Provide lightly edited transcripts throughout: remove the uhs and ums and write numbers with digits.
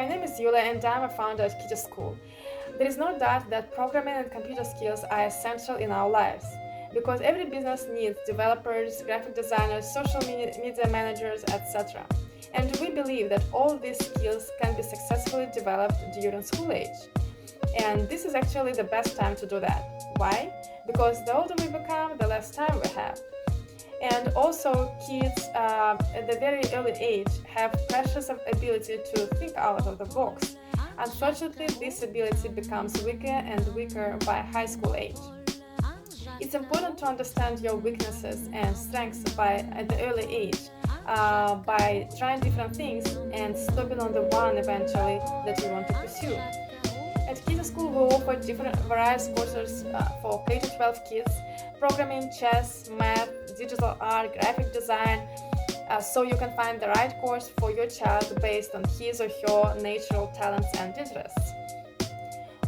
My name is Yulia and I'm a founder at Kiddy School. There is no doubt that programming and computer skills are essential in our lives because every business needs developers, graphic designers, social media managers, etc. And we believe that all these skills can be successfully developed during school age. And this is actually the best time to do that. Why? Because the older we become, the less time we have. And also, kids at the very early age have precious ability to think out of the box. Unfortunately, this ability becomes weaker and weaker by high school age. It's important to understand your weaknesses and strengths at the early age by trying different things and stopping on the one eventually that you want to pursue. At Kiddy School, we offer different various courses for K-12 kids: programming, chess, math, digital art, graphic design, so you can find the right course for your child based on his or her natural talents and interests.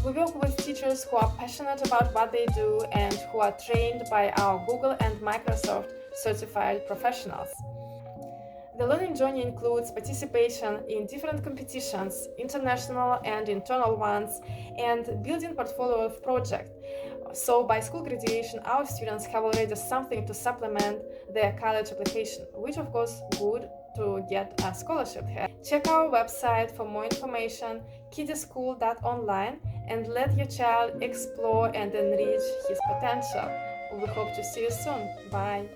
We work with teachers who are passionate about what they do and who are trained by our Google and Microsoft certified professionals. The learning journey includes participation in different competitions, international and internal ones, and building portfolio of projects. So by school graduation, our students have already something to supplement their college application, which of course good to get a scholarship here. Check our website for more information, kiddyschool.online, and let your child explore and enrich his potential. We hope to see you soon. Bye.